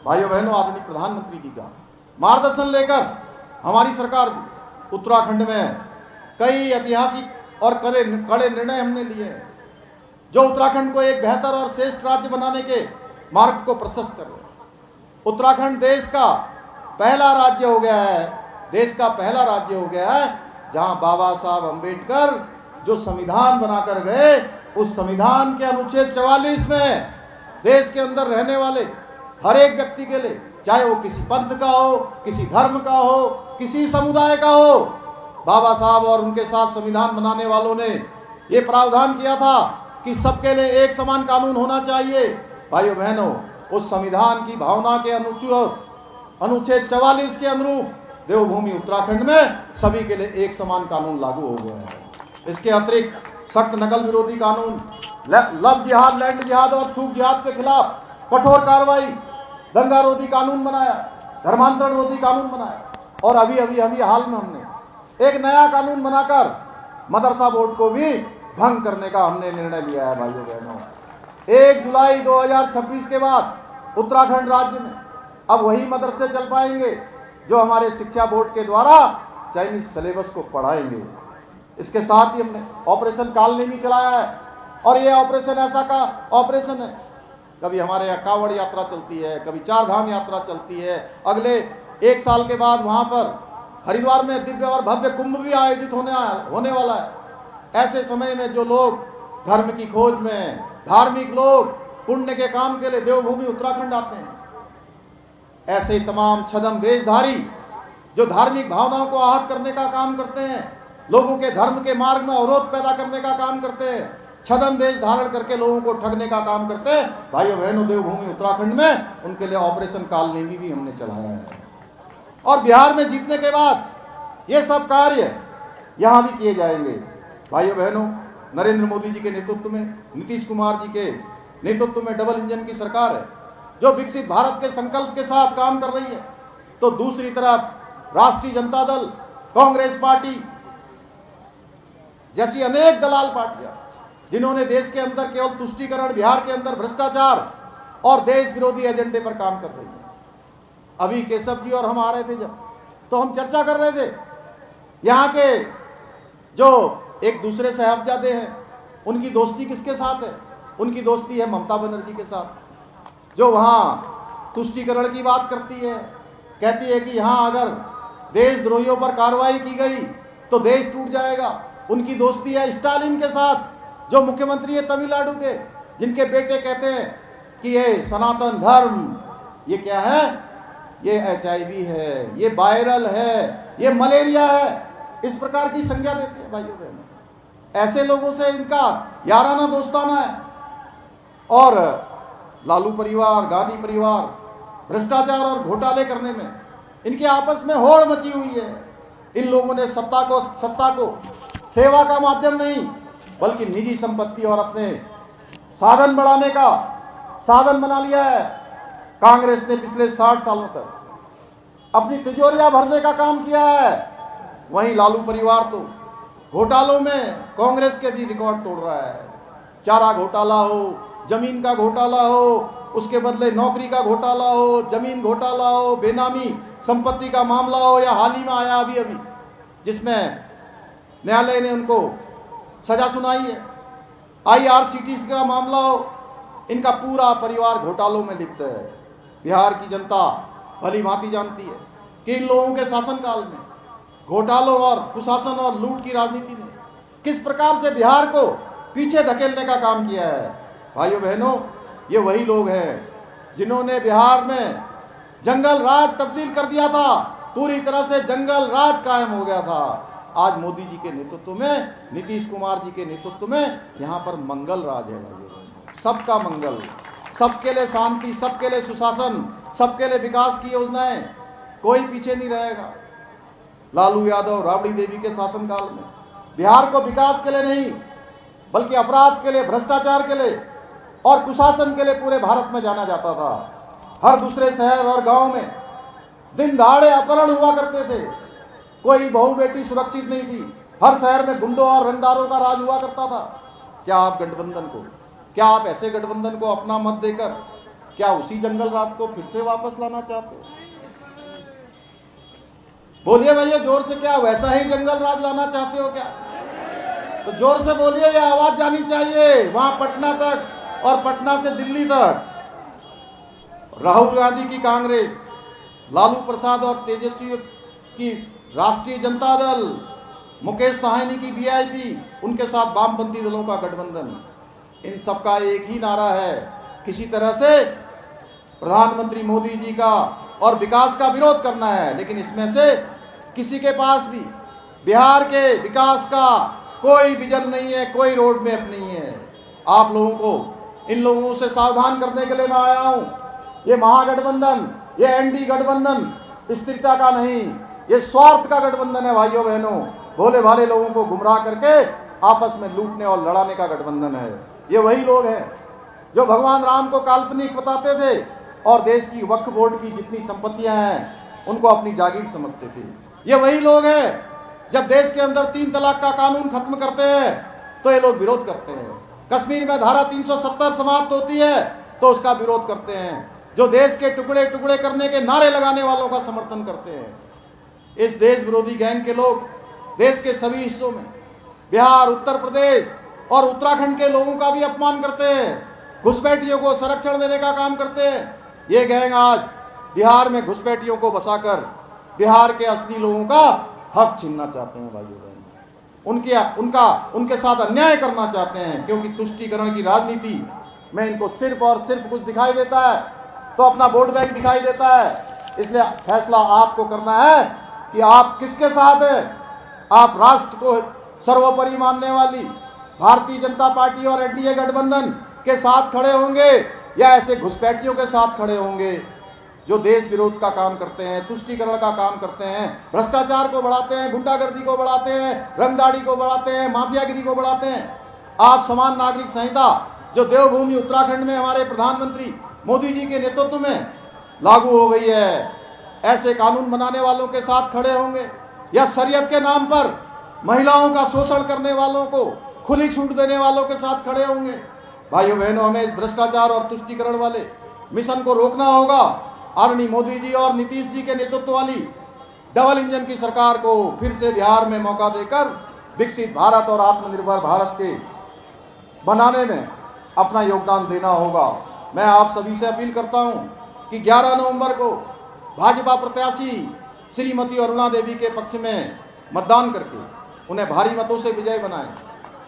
भाइयों बहनों, आदरणीय प्रधानमंत्री जी का मार्गदर्शन लेकर हमारी सरकार उत्तराखंड में कई ऐतिहासिक और कड़े निर्णय हमने लिए हैं, जो उत्तराखंड को एक बेहतर और श्रेष्ठ राज्य बनाने के मार्ग को प्रशस्त कर रहे हैं। उत्तराखंड देश का पहला राज्य हो गया है, देश का पहला राज्य हो गया है जहां बाबा साहब अंबेडकर जो संविधान बनाकर गए, उस संविधान के अनुच्छेद 44 में देश के अंदर रहने वाले हर एक व्यक्ति के लिए, चाहे वो किसी पंथ का हो, किसी धर्म का हो, किसी समुदाय का हो, बाबा साहब और उनके साथ संविधान बनाने वालों ने ये प्रावधान किया था कि सबके लिए एक समान कानून होना चाहिए। भाइयों बहनों, उस संविधान की भावना के अनुच्छेद 44 के अनुरूप देवभूमि उत्तराखंड में सभी के लिए एक समान कानून लागू हो गया है। इसके अतिरिक्त सख्त नकल विरोधी कानून, लव जिहाद, लैंड जिहाद और थूक जिहाद के खिलाफ कठोर कार्रवाई, दंगा रोधी कानून बनाया, धर्मांतरण रोधी कानून बनाया, और अभी हाल में हमने एक नया कानून बनाकर मदरसा बोर्ड को भी भंग करने का हमने निर्णय लिया है। भाइयों बहनों, 1 जुलाई 2026 के बाद उत्तराखंड राज्य में अब वही मदरसे चल पाएंगे जो हमारे शिक्षा बोर्ड के द्वारा चयनित सिलेबस को पढ़ाएंगे। इसके साथ ही हमने ऑपरेशन कालनेमी चलाया है, और ये ऑपरेशन ऐसा का ऑपरेशन है, कभी हमारे यहाँ कांवड़ यात्रा चलती है, कभी चार धाम यात्रा चलती है, अगले 1 साल के बाद वहां पर हरिद्वार में दिव्य और भव्य कुंभ भी आयोजित होने वाला है। ऐसे समय में जो लोग धर्म की खोज में, धार्मिक लोग पुण्य के काम के लिए देवभूमि उत्तराखंड आते हैं, ऐसे तमाम छदम वेशधारी जो धार्मिक भावनाओं को आहत करने का काम करते हैं, लोगों के धर्म के मार्ग में अवरोध पैदा करने का काम करते हैं, छदम वेश धारण करके लोगों को ठगने का काम करते हैं, भाइयों बहनों, देवभूमि उत्तराखंड में उनके लिए ऑपरेशन कालनेमी भी हमने चलाया है। और बिहार में जीतने के बाद ये सब कार्य यहां भी किए जाएंगे। भाइयों बहनों, नरेंद्र मोदी जी के नेतृत्व में, नीतीश कुमार जी के नेतृत्व में डबल इंजन की सरकार है जो विकसित भारत के संकल्प के साथ काम कर रही है। तो दूसरी तरफ राष्ट्रीय जनता दल, कांग्रेस पार्टी जैसी अनेक दलाल पार्टियां जिन्होंने देश के अंदर केवल तुष्टीकरण, बिहार के अंदर भ्रष्टाचार और देश विरोधी एजेंडे पर काम कर रही है। अभी केशव जी और हम आ रहे थे जब, तो हम चर्चा कर रहे थे यहाँ के जो एक दूसरे साहबजादे हैं, उनकी दोस्ती किसके साथ है? उनकी दोस्ती है ममता बनर्जी के साथ, जो वहाँ तुष्टीकरण की बात करती है, कहती है कि यहाँ अगर देशद्रोहियों पर कार्रवाई की गई तो देश टूट जाएगा। उनकी दोस्ती है स्टालिन के साथ, जो मुख्यमंत्री है तमिलनाडु के, जिनके बेटे कहते हैं कि ये सनातन धर्म, ये क्या है, ये HIV है, ये वायरल है, ये मलेरिया है, इस प्रकार की संज्ञा देते हैं। भाइयों बहनों, ऐसे लोगों से इनका याराना दोस्ताना है। और लालू परिवार, गांधी परिवार भ्रष्टाचार और घोटाले करने में इनके आपस में होड़ मची हुई है। इन लोगों ने सत्ता को सेवा का माध्यम नहीं बल्कि निजी संपत्ति और अपने साधन बढ़ाने का साधन बना लिया है। कांग्रेस ने पिछले 60 सालों तक अपनी तिजोरियां भरने का काम किया है, वहीं लालू परिवार तो घोटालों में कांग्रेस के भी रिकॉर्ड तोड़ रहा है। चारा घोटाला हो, जमीन का घोटाला हो, उसके बदले नौकरी का घोटाला हो, जमीन घोटाला हो, बेनामी संपत्ति का मामला हो, या हाल ही में आया अभी जिसमें न्यायालय ने उनको सजा सुनाई है, IRCTC का मामला हो, इनका पूरा परिवार घोटालों में लिप्त है। बिहार की जनता भली भांति जानती है कि इन लोगों के शासनकाल में घोटालों और कुशासन और लूट की राजनीति ने किस प्रकार से बिहार को पीछे धकेलने का काम किया है। भाइयों बहनों, ये वही लोग हैं जिन्होंने बिहार में जंगल राज तब्दील कर दिया था, पूरी तरह से जंगल राज कायम हो गया था। आज मोदी जी के नेतृत्व में, नीतीश कुमार जी के नेतृत्व में यहाँ पर मंगल राज है। भाइयों बहनों, सबका मंगल, सबके लिए शांति, सबके लिए सुशासन, सबके लिए विकास की योजनाएं, कोई पीछे नहीं रहेगा। लालू यादव, राबड़ी देवी के शासनकाल में बिहार को विकास के लिए नहीं बल्कि अपराध के लिए, भ्रष्टाचार के लिए और कुशासन के लिए पूरे भारत में जाना जाता था। हर दूसरे शहर और गांव में दिन दहाड़े अपहरण हुआ करते थे, कोई बहू बेटी सुरक्षित नहीं थी, हर शहर में गुंडों और रंगदारों का राज हुआ करता था। क्या आप ऐसे गठबंधन को अपना मत देकर क्या उसी जंगल राज को फिर से वापस लाना चाहते हो? बोलिए भैया जोर से, क्या वैसा ही जंगल राज लाना चाहते हो क्या? तो जोर से बोलिए, ये आवाज जानी चाहिए वहां पटना तक और पटना से दिल्ली तक। राहुल गांधी की कांग्रेस, लालू प्रसाद और तेजस्वी की राष्ट्रीय जनता दल, मुकेश साहनी की वीआईपी, उनके साथ वामपंथी दलों का गठबंधन, इन सबका एक ही नारा है, किसी तरह से प्रधानमंत्री मोदी जी का और विकास का विरोध करना है। लेकिन इसमें से किसी के पास भी बिहार के विकास का कोई विजन नहीं है, कोई रोड मैप नहीं है। आप लोगों को, इन लोगों से सावधान करने के लिए मैं आया हूं। ये महागठबंधन, ये एनडी गठबंधन स्थिरता का नहीं, ये स्वार्थ का गठबंधन है भाइयों बहनों। भोले भाले लोगों को गुमराह करके आपस में लूटने और लड़ाने का गठबंधन है। ये वही लोग हैं जो भगवान राम को काल्पनिक बताते थे और देश की वक्फ बोर्ड की जितनी संपत्तियां हैं उनको अपनी जागीर समझते थे। ये वही लोग हैं जब देश के अंदर 3 तलाक का कानून खत्म करते हैं तो ये लोग विरोध करते हैं। कश्मीर में धारा 370 समाप्त होती है तो उसका विरोध करते हैं। जो देश के टुकड़े टुकड़े करने के नारे लगाने वालों का समर्थन करते हैं। इस देश विरोधी गैंग के लोग देश के सभी हिस्सों में, बिहार, उत्तर प्रदेश और उत्तराखंड के लोगों का भी अपमान करते हैं। घुसपैठियों को संरक्षण देने का काम करते हैं। ये गैंग आज बिहार में घुसपैठियों को बसाकर बिहार के असली लोगों का हक छीनना चाहते हैं भाइयों बहनों। उनके साथ अन्याय करना चाहते हैं, क्योंकि तुष्टीकरण की राजनीति में इनको सिर्फ और सिर्फ कुछ दिखाई देता है तो अपना वोट बैंक दिखाई देता है। इसलिए फैसला आपको करना है कि आप किसके साथ हैं। आप राष्ट्र को सर्वोपरि मानने वाली भारतीय जनता पार्टी और एनडीए गठबंधन के साथ खड़े होंगे या ऐसे घुसपैठियों के साथ खड़े होंगे जो देश विरोध का काम करते हैं, तुष्टीकरण का काम करते हैं, भ्रष्टाचार को बढ़ाते हैं, गुंडागर्दी को बढ़ाते हैं, रंगदाड़ी को बढ़ाते हैं, माफियागिरी को बढ़ाते हैं। आप समान नागरिक संहिता जो देवभूमि उत्तराखंड में हमारे प्रधानमंत्री मोदी जी के नेतृत्व में लागू हो गई है, ऐसे कानून बनाने वालों के साथ खड़े होंगे या शरीयत के नाम पर महिलाओं का शोषण करने वालों को खुली छूट देने वालों के साथ खड़े होंगे। भाइयों बहनों, हमें इस भ्रष्टाचार और तुष्टीकरण वाले मिशन को रोकना होगा। आदरणीय मोदी जी और नीतीश जी के नेतृत्व वाली डबल इंजन की सरकार को फिर से बिहार में मौका देकर विकसित भारत और आत्मनिर्भर भारत के बनाने में अपना योगदान देना होगा। मैं आप सभी से अपील करता हूं कि 11 नवंबर को भाजपा प्रत्याशी श्रीमती अरुणा देवी के पक्ष में मतदान करके उन्हें भारी मतों से विजय बनाएं।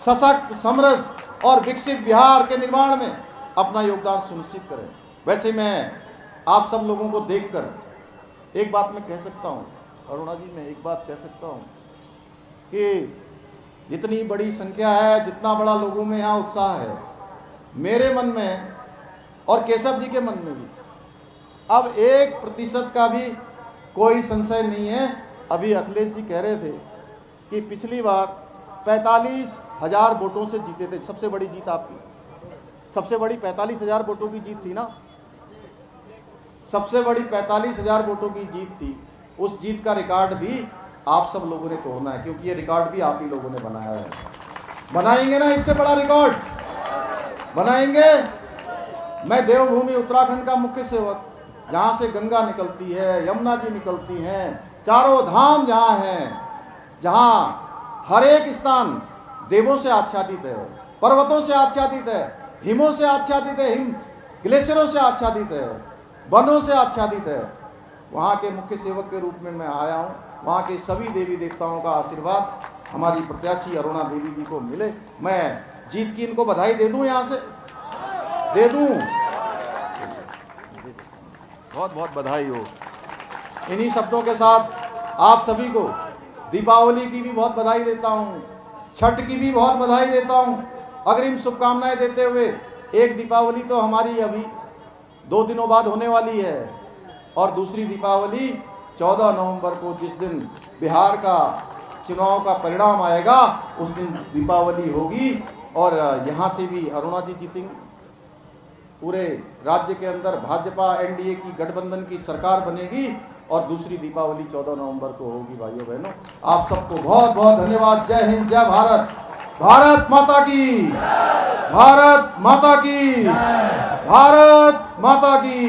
सशक्त, समृद्ध और विकसित बिहार के निर्माण में अपना योगदान सुनिश्चित करें। वैसे मैं आप सब लोगों को देखकर एक बात मैं कह सकता हूं, अरुणा जी, मैं एक बात कह सकता हूं कि जितनी बड़ी संख्या है, जितना बड़ा लोगों में यहाँ उत्साह है, मेरे मन में और केशव जी के मन में भी अब 1% का भी कोई संशय नहीं है। अभी अखिलेश जी कह रहे थे कि पिछली बार 45,000 वोटों से जीते थे। सबसे बड़ी जीत आपकी, सबसे बड़ी 45,000 वोटों की जीत थी ना, सबसे बड़ी 45,000 वोटों की जीत थी। उस जीत का रिकॉर्ड भी आप सब लोगों ने तोड़ना है, क्योंकि ये रिकॉर्ड भी आप ही लोगों ने बनाया है। बनाएंगे ना इससे बड़ा रिकॉर्ड? बनाएंगे। मैं देवभूमि उत्तराखंड का मुख्य सेवक, जहां से गंगा निकलती है, यमुना जी निकलती हैं, चारों धाम जहां हैं, जहां हर एक स्थान देवों से आच्छादित है, पर्वतों से आच्छादित है, हिमों से आच्छादित है, हिम ग्लेशियरों से आच्छादित है, वनों से आच्छादित है, वहां के मुख्य सेवक के रूप में मैं आया हूं। वहां के सभी देवी देवताओं का आशीर्वाद हमारी प्रत्याशी अरुणा देवी जी को मिले। मैं जीत की इनको बधाई दे दूं, यहां से दे दूं, बहुत बहुत बधाई हो। इन्हीं शब्दों के साथ आप सभी को दीपावली की भी बहुत बधाई देता हूं, छठ की भी बहुत बधाई देता हूं, अग्रिम शुभकामनाएं देते हुए एक दीपावली तो हमारी अभी 2 दिनों बाद होने वाली है और दूसरी दीपावली 14 नवंबर को, जिस दिन बिहार का चुनाव का परिणाम आएगा, उस दिन दीपावली होगी और यहाँ से भी अरुणा जी जीतेंगे। पूरे राज्य के अंदर भाजपा एनडीए की गठबंधन की सरकार बनेगी और दूसरी दीपावली 14 नवंबर को होगी। भाइयों बहनों, आप सबको बहुत बहुत धन्यवाद। जय हिंद, जय भारत। भारत माता की, भारत माता की, भारत माता की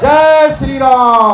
जय श्री राम।